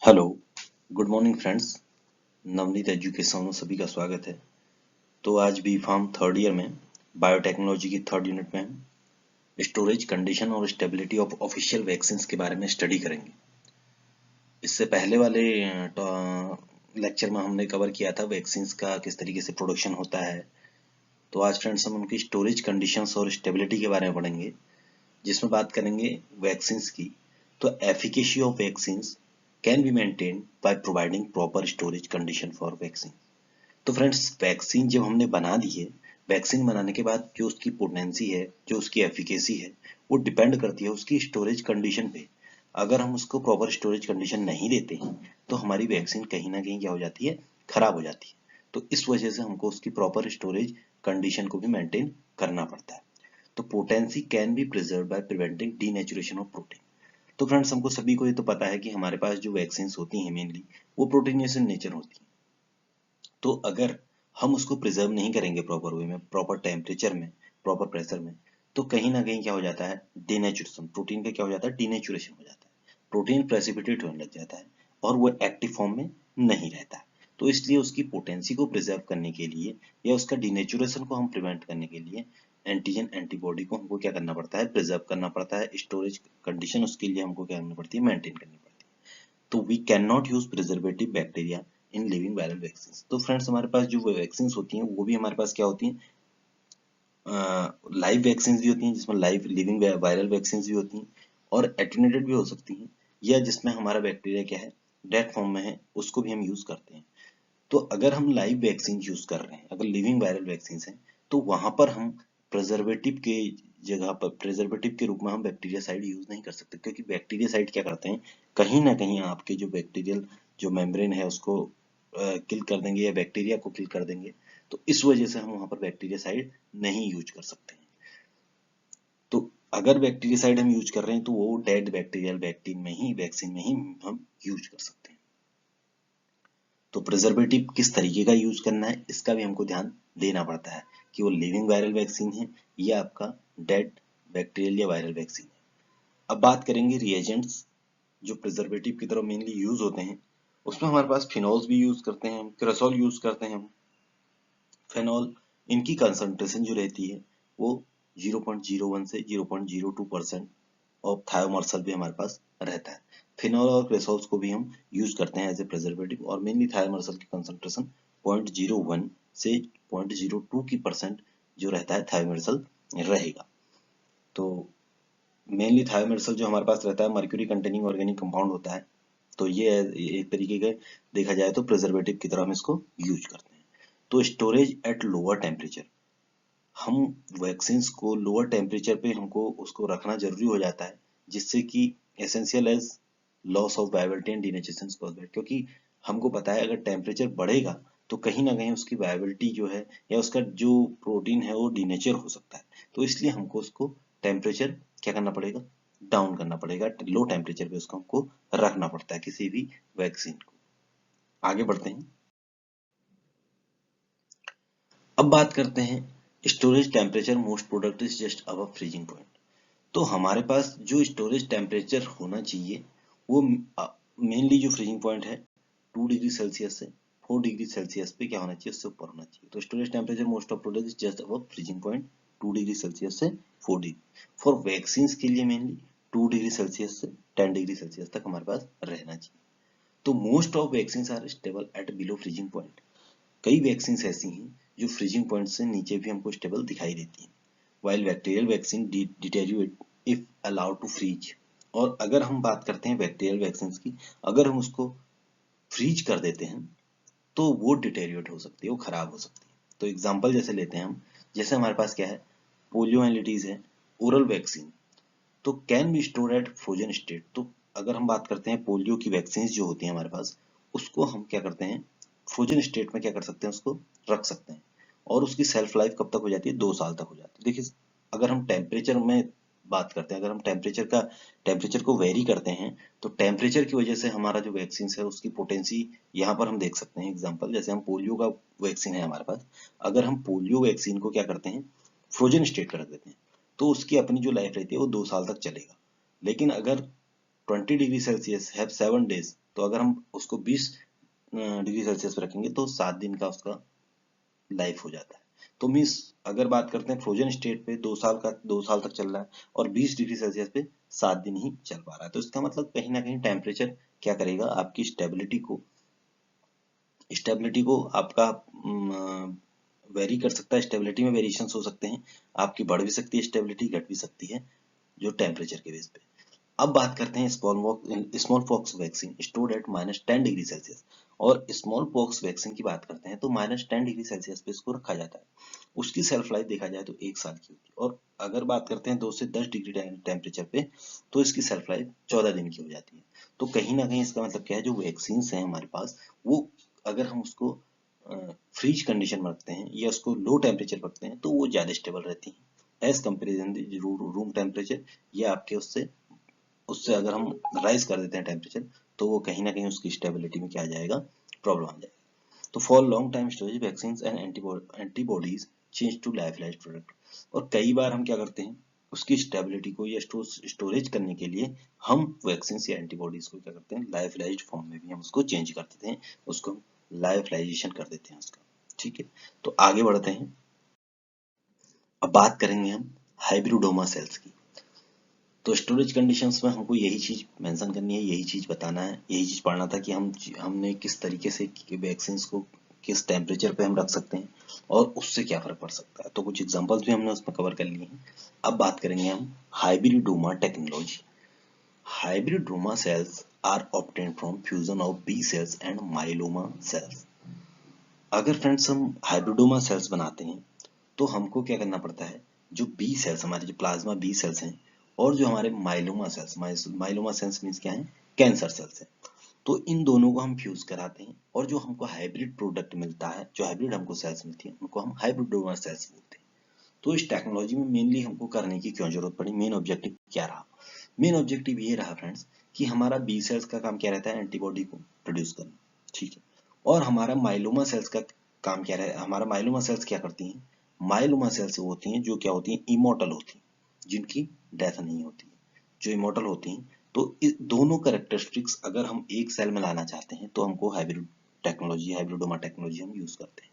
Hello, good morning friends. Navneet education में सभी का स्वागत है। तो आज बी फार्म थर्ड ईयर में बायोटेक्नोलॉजी की थर्ड यूनिट में हम स्टोरेज कंडीशन और स्टेबिलिटी ऑफ ऑफिशियल वैक्सीन के बारे में स्टडी करेंगे। इससे पहले वाले लेक्चर में हमने कवर किया था वैक्सीन का किस तरीके से प्रोडक्शन होता है। तो आज फ्रेंड्स हम उनकी स्टोरेज कंडीशंस और स्टेबिलिटी के बारे में पढ़ेंगे, जिसमें बात करेंगे वैक्सीन की। तो efficacy of vaccine can be maintained by providing proper storage condition for vaccine. तो फ्रेंड्स, वैक्सीन जब हमने बना दी है, वैक्सीन बनाने के बाद जो उसकी पोटेंसी है, जो उसकी एफिकेसी है, वो डिपेंड करती है उसकी स्टोरेज कंडीशन पे। अगर हम उसको प्रॉपर स्टोरेज कंडीशन नहीं देते हैं तो हमारी वैक्सीन कहीं ना कहीं क्या हो जाती है, खराब हो जाती है। तो इस वजह से हमको उसकी प्रॉपर स्टोरेज कंडीशन को भी मेंटेन करना पड़ता है। तो potency can be preserve by preventing denaturation of protein. तो फ्रेंड्स, हमको सभी को ये तो पता है कि हमारे पास जो वैक्सीन होती हैं मेनली वो प्रोटीनियस इन नेचर होती हैं। तो अगर हम उसको प्रिजर्व नहीं करेंगे प्रॉपर वे में, प्रॉपर टेम्परेचर में, प्रॉपर प्रेशर में, तो कहीं ना कहीं क्या हो जाता है, डिनेचुरेशन, प्रोटीन का क्या हो जाता है, डिनेचुरेशन हो जाता है। प्रोटीन प्रेसिपिटेट होने लग जाता है और वो एक्टिव फॉर्म में नहीं रहता है। तो इसलिए उसकी पोटेंसी को प्रिजर्व करने के लिए या उसका डिनेचुरेशन को हम प्रिवेंट करने के लिए एंटीजन एंटीबॉडी को हमको क्या करना पड़ता है, प्रिजर्व करना पड़ता है। स्टोरेज कंडीशन उसके लिए हमको क्या करनी पड़ती है, मेंटेन करनी पड़ती है। तो we can not use preservative bacteria in living viral vaccine. तो फ्रेंड्स, हमारे पास जो वैक्सीन होती हैं वो भी हमारे पास क्या होती हैं, लाइव वैक्सीन भी होती हैं, जिसमें लाइव लिविंग वायरल वैक्सीन भी होती हैं, और एटेन्यूएटेड भी हो सकती हैं, या जिसमें हमारा बैक्टीरिया क्या है, डेड फॉर्म में है, उसको भी हम यूज करते हैं। तो अगर हम लाइव वैक्सीन यूज कर रहे हैं, अगर लिविंग वायरल वैक्सीन है, तो वहां पर हम प्रिजर्वेटिव के जगह पर, प्रिजर्वेटिव के रूप में हम बैक्टीरियासाइड यूज नहीं कर सकते, क्योंकि बैक्टीरियासाइड क्या करते हैं, कहीं ना कहीं आपके जो बैक्टीरियल जो मेम्ब्रेन है उसको किल कर देंगे या बैक्टीरिया को किल कर देंगे। तो इस वजह से हम वहां पर बैक्टीरियासाइड नहीं यूज कर सकते हैं। तो अगर बैक्टीरियासाइड हम यूज कर रहे हैं तो वो डेड बैक्टीरियल वैक्सीन में ही हम यूज कर सकते हैं। तो प्रिजर्वेटिव किस तरीके का यूज करना है, इसका भी हमको ध्यान देना पड़ता है कि वो लिविंग वायरल वैक्सीन है या आपका डेड बैक्टीरियल या वायरल वैक्सीन है। अब बात करेंगे रिएजेंट्स जो प्रिजर्वेटिव की तरफ मेनली यूज होते हैं। उसमें हमारे पास फिनॉल्स भी यूज करते हैं, क्रेसोल यूज करते हैं हम। फेनॉल, इनकी कंसंट्रेशन जो रहती है वो 0.01 से 0.02% ऑफ थायोमार्सल भी हमारे पास रहता है। फिनॉल और क्रेसोल्स को भी हम यूज करते हैं एज ए प्रिजर्वेटिव, और मेनली थायोमार्सल की कंसंट्रेशन 0.01 से 0.02 की परसेंट जो रहता है थायोमार्सल रहेगा। तो मेनली थायोमार्सल जो हमारे पास रहता है मर्क्यूरी कंटेनिंग ऑर्गेनिक कंपाउंड होता है। तो ये एक तरीके का देखा जाए तो प्रिजर्वेटिव की तरह हम इसको यूज करते हैं। तो स्टोरेज एट लोअर टेम्परेचर, हम वैक्सीन्स को लोअर टेम्परेचर पे हमको उसको रखना जरूरी हो जाता है, जिससे कि essential as loss of viability and denaturation cause by, क्योंकि हमको पता है अगर टेम्परेचर बढ़ेगा तो कहीं ना कहीं उसकी वायबिलिटी जो है या उसका जो प्रोटीन है वो डिनेचर हो सकता है। तो इसलिए हमको उसको टेम्परेचर क्या करना पड़ेगा, डाउन करना पड़ेगा। लो टेम्परेचर पे उसको हमको रखना पड़ता है किसी भी वैक्सीन को। आगे बढ़ते हैं। अब बात करते हैं storage temperature most product is just above freezing point. तो हमारे पास जो स्टोरेज टेम्परेचर होना चाहिए वो मेनली जो फ्रीजिंग पॉइंट है 2 डिग्री सेल्सियस से 4 डिग्री सेल्सियस पे क्या होना चाहिए, उससे ऊपर होना चाहिए। तो storage temperature most of product just above freezing point 2 degree Celsius से 4 डिग्री। फॉर वैक्सीन के लिए मेनली 2 डिग्री सेल्सियस से 10 डिग्री सेल्सियस तक हमारे पास रहना चाहिए। तो most of vaccine are stable at below freezing point. कई वैक्सीन ऐसी हैं जो फ्रीजिंग पॉइंट से नीचे भी हमको स्टेबल दिखाई देती हैं, while bacterial vaccine deteriorate if allowed to freeze। और अगर हम बात करते हैं बैक्टीरियल वैक्सीन की, अगर हम उसको फ्रीज कर देते हैं तो वो डिटेरियोरेट हो सकती है, वो खराब हो सकती है। तो एग्जांपल जैसे लेते हैं हम, जैसे हमारे पास क्या है, पोलियोमाइलिटिस है, ओरल वैक्सीन, तो can be store at frozen state. तो अगर हम बात करते हैं पोलियो की वैक्सीन जो होती है हमारे पास, उसको हम क्या करते हैं, फ्रोजन स्टेट में क्या कर सकते हैं, उसको रख सकते हैं। और उसकी सेल्फ लाइफ कब तक हो जाती है, 2 साल तक हो जाती है। देखिए, अगर हम टेम्परेचर में बात करते हैं, अगर हम टेम्परेचर को वेरी करते हैं, तो टेम्परेचर की वजह से हमारा जो वैक्सीन है उसकी पोटेंसी यहाँ पर हम देख सकते हैं। एग्जाम्पल जैसे हम पोलियो का वैक्सीन है हमारे पास, अगर हम पोलियो वैक्सीन को क्या करते हैं, फ्रोजन स्टेट पर रख देते हैं, तो उसकी अपनी जो लाइफ रहती है वो 2 साल तक चलेगा। लेकिन अगर 20 डिग्री सेल्सियस है 7 डेज, तो अगर हम उसको 20 डिग्री सेल्सियस पे रखेंगे तो 7 दिन का उसका लाइफ हो जाता है। तो मीन्स अगर बात करते हैं फ्रोजन स्टेट पे 2 साल तक चल रहा है और 20 डिग्री सेल्सियस पे 7 दिन ही चल पा रहा है। तो इसका मतलब कहीं ना कहीं टेम्परेचर क्या करेगा, आपकी स्टेबिलिटी को आपका वेरी कर सकता है। स्टेबिलिटी में वेरिएशन हो सकते हैं, आपकी बढ़ भी सकती है स्टेबिलिटी, घट भी सकती है जो टेम्परेचर के बेस पे। अब बात करते हैं small pox vaccine stored at -10 degree Celsius. और स्मॉल पॉक्स वैक्सीन की बात करते हैं तो -10 डिग्री सेल्सियस पे इसको रखा जाता है। उसकी सेल्फ लाइफ देखा जाए तो 1 साल की होती है। और अगर बात करते हैं 2 से 10 डिग्री टेम्परेचर पे तो इसकी सेल्फ लाइफ 14 दिन की हो जाती है। तो कहीं ना कहीं इसका मतलब क्या है, जो वैक्सीन है हमारे पास, वो अगर हम उसको फ्रीज कंडीशन में रखते हैं या उसको लो टेम्परेचर पर रखते हैं तो वो ज्यादा स्टेबल रहती है एज कंपेरिजन रूम टेम्परेचर, या आपके उससे उससे अगर हम राइज कर देते हैं टेम्परेचर तो वो कहीं ना कहीं उसकी स्टेबिलिटी में क्या आ जाएगा, प्रॉब्लम आ जाएगा। तो for long time storage vaccine and antibodies change to life life product. और कई बार हम क्या करते हैं, उसकी स्टेबिलिटी को या स्टोरेज करने के लिए हम वैक्सीन या एंटीबॉडीज को क्या करते हैं, लाइफ लाइज्ड फॉर्म में भी हम उसको चेंज कर देते हैं, उसको लाइफलाइजेशन कर देते हैं उसका। ठीक है, तो आगे बढ़ते हैं। अब बात करेंगे हम हाइब्रिडोमा सेल्स की। तो स्टोरेज कंडीशंस में हमको यही चीज मेंशन करनी है, यही चीज बताना है, यही चीज पढ़ना था कि हमने किस तरीके से वैक्सीन को किस टेम्परेचर पे हम रख सकते हैं और उससे क्या फर्क पड़ सकता है। तो कुछ एग्जांपल्स भी हमने उसमें कवर कर लिए हैं। अब बात करेंगे हम hybridoma technology. Hybridoma cells are obtained from fusion of B cells and myeloma cells। अगर फ्रेंड्स हम हाइब्रिडोमा सेल्स बनाते हैं तो हमको क्या करना पड़ता है, जो बी सेल्स हमारे जो प्लाज्मा बी सेल्स हैं और जो हमारे माइलोमा सेल्स मीन्स क्या है, कैंसर सेल्स हैं, तो इन दोनों को हम फ्यूज कराते हैं और जो हमको हाइब्रिड प्रोडक्ट मिलता है, जो हाइब्रिड हमको सेल्स मिलती है, उनको हम हाइब्रिडोमा सेल्स बोलते हैं। तो इस टेक्नोलॉजी में मेनली हमको करने की क्यों जरूरत पड़ी, मेन ऑब्जेक्टिव क्या रहा? मेन ऑब्जेक्टिव ये रहा फ्रेंड्स कि हमारा बी सेल्स का काम क्या रहता है, एंटीबॉडी को प्रोड्यूस करना। ठीक है, और हमारा माइलोमा सेल्स का काम क्या है, हमारा माइलोमा सेल्स क्या करती हैं, माइलोमा सेल्स वो होती हैं जो क्या होती हैं, इमोर्टल होती हैं, जिनकी डेथ नहीं होती है, जो इमोर्टल होती हैं। तो इस दोनों कैरेक्टरिस्टिक्स अगर हम एक सेल में लाना चाहते हैं तो हमको हाइब्रिडोमा टेक्नोलॉजी हम यूज करते हैं।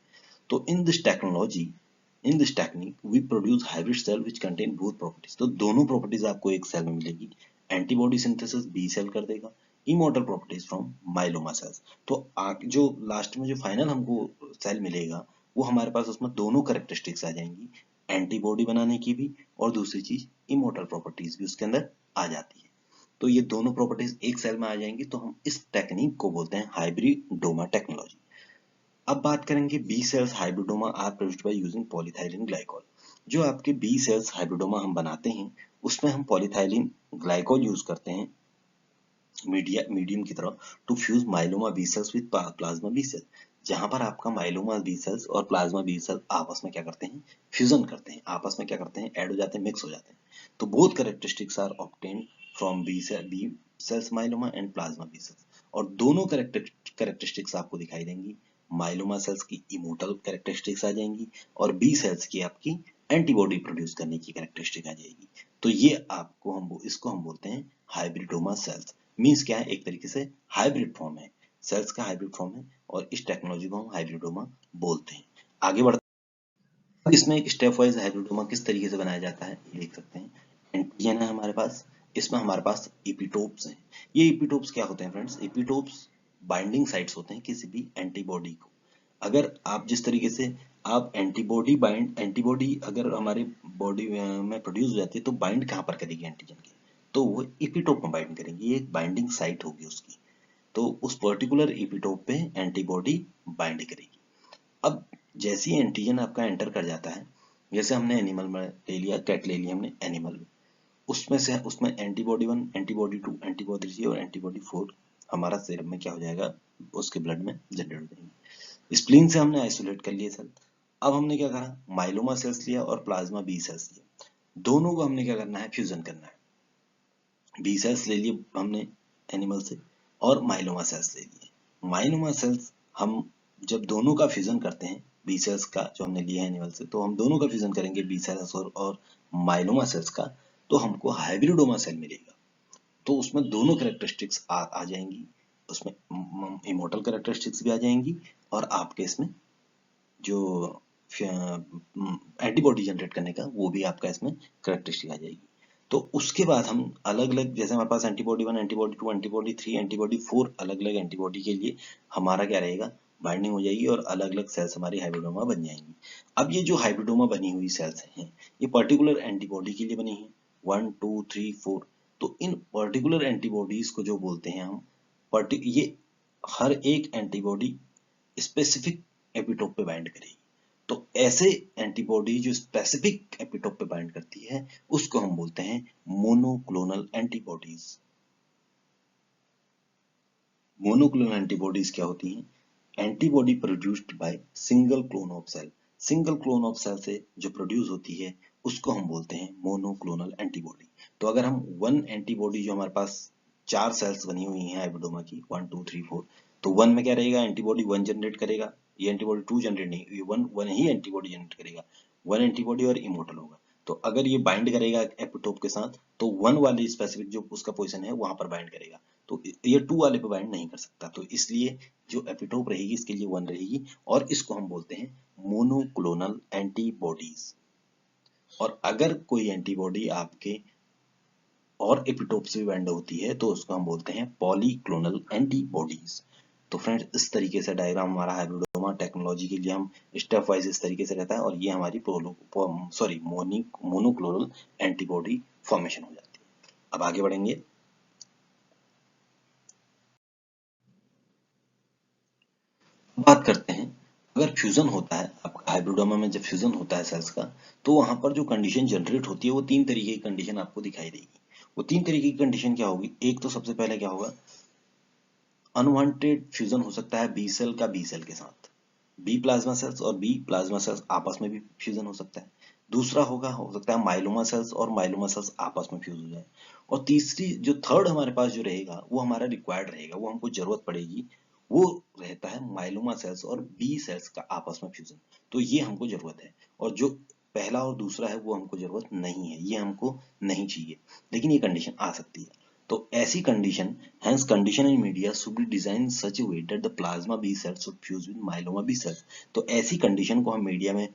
तो in this technique we produce hybrid cell which contain both properties. तो दोनों प्रॉपर्टीज आपको एक सेल में मिलेगी। एंटीबॉडी सिंथेसिस बी सेल कर देगा, immortal properties from myeloma sales. तो जो लास्ट में जो फाइनल हमको सेल मिलेगा वो हमारे पास उसमें दोनों कैरेक्टरिस्टिक्स आ जाएंगी, एंटीबॉडी बनाने की भी और दूसरी चीज इमोर्टल प्रॉपर्टीज भी उसके अंदर आ जाती है। तो ये दोनों प्रॉपर्टीज एक सेल में आ जाएंगी, तो हम इस टेक्निक को बोलते हैं हाइब्रिडोमा टेक्नोलॉजी। अब बात करेंगे B cells hybridoma are produced by using polyethylene glycol. जो आपके बी सेल्स हाइब्रिडोमा हम बनाते हैं उसमें हम पॉलीथाइलिन ग्लाइकोल यूज करते हैं मीडियम की तरह to fuse myeloma B cells with plasma B cell. जहां पर आपका माइलोमा बी सेल्स और प्लाज्मा बी सेल आपस में क्या करते हैं, फ्यूजन करते हैं, आपस में क्या करते हैं, ऐड हो जाते हैं, मिक्स हो जाते हैं। तो both characteristics are obtained from B cells myeloma and plasma B cells. और दोनों कैरेक्टरिस्टिक्स आपको दिखाई देंगी, माइलोमा सेल्स की इमोर्टल कैरेक्टरिस्टिक्स आ जाएंगी और बी सेल्स की आपकी एंटीबॉडी प्रोड्यूस करने की कैरेक्टरिस्टिक आ जाएगी। तो ये इसको हम बोलते हैं हाइब्रिडोमा सेल्स। मीन्स क्या है, एक तरीके से हाइब्रिड फॉर्म है, सेल्स का हाइब्रिड फॉर्म है और इस टेक्नोलॉजी को हम हाइब्रिडोमा बोलते हैं। आगे बढ़ते हैं, इसमें एक स्टेप वाइज हाइब्रिडोमा किस तरीके से बनाया जाता है ये देख सकते हैं। एंटीजन है हमारे पास, इसमें हमारे पास एपिटोप्स हैं। ये एपिटोप्स क्या होते हैं फ्रेंड्स, एपिटोप्स बाइंडिंग साइट्स होते हैं किसी भी एंटीबॉडी को। अगर आप जिस तरीके से आप एंटीबॉडी अगर हमारे बॉडी में प्रोड्यूस हो जाती है तो बाइंड कहाँ पर करेगी एंटीजन की, तो वो एपिटोप में बाइंड करेंगे, ये एक बाइंडिंग साइट होगी उसकी। तो उस पर्टिकुलर एपिटोप पे एंटीबॉडी बाइंड करेगी। अब जैसे ही एंटीजन आपका एंटर कर जाता है, जैसे हमने एनिमल में ले लिया, कैट ले लिया हमने एनिमल में, उसमें एंटीबॉडी 1, एंटीबॉडी 2, एंटीबॉडी 3 और एंटीबॉडी 4 हमारा सीरम में क्या हो जाएगा, उसके ब्लड में जनरेट हो जाएंगे। स्प्लीन से हमने आइसोलेट कर लिए सेल। अब हमने क्या करा, माइलोमा सेल्स लिया और प्लाज्मा बी सेल्स लिया, दोनों को हमने क्या करना है, फ्यूजन करना है। बी सेल्स ले लिए हमने एनिमल से और माइलोमा सेल्स ले लिए। माइलोमा सेल्स हम जब दोनों का फ्यूजन करते हैं, बी सेल्स का जो हमने लिया है एनिमल से, तो हम दोनों का फ्यूजन करेंगे बी सेल्स और माइलोमा सेल्स का, तो हमको हाइब्रिडोमा सेल मिलेगा। तो उसमें दोनों कैरेक्टरिस्टिक्स आ जाएंगी, उसमें इमोर्टल कैरेक्टरिस्टिक्स भी आ जाएंगी और आपके इसमें जो एंटीबॉडी जनरेट करने का वो भी आपका इसमें कैरेक्टरिस्टिक आ जाएगी। तो उसके बाद हम अलग अलग, जैसे हमारे पास एंटीबॉडी 1, एंटीबॉडी 2, एंटीबॉडी 3, एंटीबॉडी 4 अलग अलग एंटीबॉडी के लिए हमारा क्या रहेगा, बाइंडिंग हो जाएगी और अलग अलग सेल्स हमारी हाइब्रिडोमा बन जाएंगी। अब ये जो हाइब्रिडोमा बनी हुई सेल्स हैं ये पर्टिकुलर एंटीबॉडी के लिए बनी है 1, 2, 3, 4। तो इन पर्टिकुलर एंटीबॉडीज को जो बोलते हैं हम ये हर एक एंटीबॉडी स्पेसिफिक एपिटोप पे बाइंड करेगी। तो ऐसे एंटीबॉडी जो स्पेसिफिक एपिटोप पे बाइंड करती है उसको हम बोलते हैं मोनोक्लोनल एंटीबॉडीज। मोनोक्लोनल एंटीबॉडीज क्या होती हैं? Antibody produced by single clone of cell. Single clone of cell से जो प्रोड्यूस होती है उसको हम बोलते हैं मोनोक्लोनल एंटीबॉडी। तो अगर हम वन एंटीबॉडी, जो हमारे पास 4 सेल्स बनी हुई हैं हाइब्रिडोमा की 1, 2, 3, 4, तो 1 में क्या रहेगा, एंटीबॉडी 1 जनरेट करेगा, ये एंटीबॉडी 2 जनरेट नहीं, ये 1 ही एंटीबॉडी जनरेट करेगा, 1 एंटीबॉडी और इमोर्टल होगा। तो अगर ये बाइंड करेगा एपिटोप के साथ तो 1 वाली स्पेसिफिक जो उसका पोजीशन है वहां पर बाइंड करेगा, तो ये 2 वाले पे बाइंड नहीं कर सकता। तो इसलिए जो एपिटोप रहेगी इसके लिए 1 रहेगी और इसको हम बोलते हैं मोनोक्लोनल एंटीबॉडीज। और अगर कोई एंटीबॉडी आपके और एपिटोप से भी बाइंड होती है तो उसको हम बोलते हैं पॉलीक्लोनल एंटीबॉडीज। तो फ्रेंड्स, इस तरीके से डायग्राम हमारा हाइब्रिडोमा टेक्नोलॉजी के लिए हम स्टेप वाइज इस तरीके से रहता है और ये हमारी मोनोक्लोनल एंटीबॉडी फॉर्मेशन हो जाती है। अब आगे बढ़ेंगे। बात करते हैं, अगर फ्यूजन होता है आपका हाइब्रिडोमा में, जब फ्यूजन होता है सेल्स का, तो वहां पर जो कंडीशन जनरेट होती है वो 3 तरीके की कंडीशन आपको दिखाई देगी। वो 3 तरीके की कंडीशन क्या होगी? एक तो सबसे पहले क्या होगा, अनवांटेड फ्यूजन हो सकता है बी सेल का बी सेल के साथ, बी प्लाज्मा सेल्स और बी प्लाज्मा सेल्स आपस में भी फ्यूजन हो सकता है। दूसरा हो सकता है माइलोमा सेल्स और माइलोमा सेल्स आपस में फ्यूज हो जाए। और तीसरी, जो थर्ड हमारे पास जो रहेगा वो हमारा रिक्वायर्ड रहेगा, वो हमको जरूरत पड़ेगी, वो रहता है माइलोमा सेल्स और बी सेल्स का आपस में फ्यूजन। तो ये हमको जरूरत है, और जो पहला और दूसरा है वो हमको जरूरत नहीं है, ये हमको नहीं चाहिए, लेकिन ये कंडीशन आ सकती है। तो ऐसी condition, hence condition in media should be designed in such a way that the plasma B cells should fuse with myeloma B cells। तो ऐसी कंडीशन को हम मीडिया में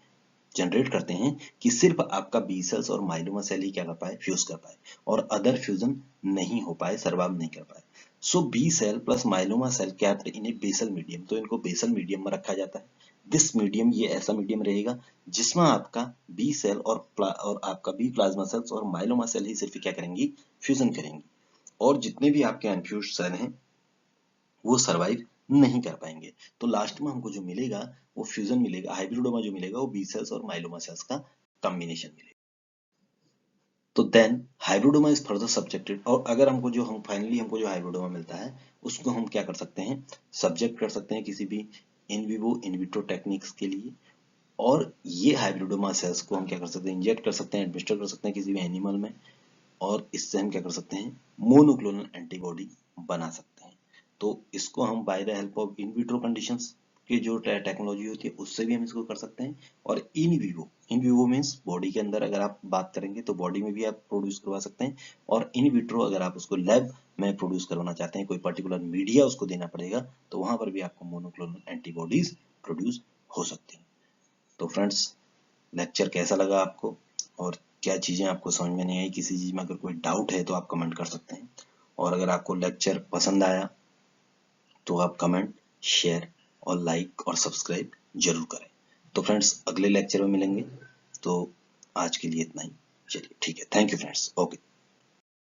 जनरेट करते हैं कि सिर्फ आपका बी सेल्स और माइलोमा सेल ही क्या कर पाए, फ्यूज कर पाए, और अदर फ्यूजन नहीं हो पाए, सर्वाइव नहीं कर पाए। So B cell plus myeloma cell क्या इन बेसल मीडियम, तो इनको बेसल मीडियम में रखा जाता है। दिस मीडियम, ये ऐसा मीडियम रहेगा जिसमें आपका बी सेल और आपका बी प्लाज्मा सेल्स और माइलोमा सेल ही सिर्फ क्या करेंगी, फ्यूजन करेंगी, और जितने भी आपके अनफ्यूज्ड सेल हैं वो सरवाइव नहीं कर पाएंगे। तो लास्ट में हमको जो मिलेगा वो फ्यूजन मिलेगा, हाइब्रिडोमा जो मिलेगा वो बी सेल्स और माइलोमा सेल्स का कॉम्बिनेशन मिलेगा। तो then hybridoma is further subjected, और अगर हमको जो हाइब्रिडोमा मिलता है उसको हम क्या कर सकते हैं, सब्जेक्ट कर सकते हैं किसी भी in vivo in vitro techniques के लिए, और ये हाइब्रिडोमा सेल्स को हम क्या कर सकते हैं, इंजेक्ट कर सकते हैं, एडमिनिस्टर कर सकते हैं किसी भी एनिमल में, और इससे हम क्या कर सकते हैं, मोनोक्लोनल एंटीबॉडी बना सकते हैं। तो इसको हम by the help of in vitro conditions की जो टेक्नोलॉजी होती है उससे भी हम इसको कर सकते हैं, और इन विवो मीन्स बॉडी के अंदर अगर आप बात करेंगे तो बॉडी में भी आप प्रोड्यूस करवा सकते हैं, और इन विट्रो अगर आप उसको लैब में प्रोड्यूस करवाना चाहते हैं, कोई पर्टिकुलर मीडिया उसको देना पड़ेगा, तो वहां पर भी आपको मोनोक्लोनल एंटीबॉडीज प्रोड्यूस हो सकती हैं। तो फ्रेंड्स, लेक्चर कैसा लगा आपको, और क्या चीजें आपको समझ में नहीं आई, किसी चीज में अगर कोई डाउट है तो आप कमेंट कर सकते हैं, और अगर आपको लेक्चर पसंद आया तो आप कमेंट, शेयर और लाइक और सब्सक्राइब जरूर करें। तो फ्रेंड्स, अगले लेक्चर में मिलेंगे, तो आज के लिए इतना ही। चलिए ठीक है, थैंक यू फ्रेंड्स, ओके।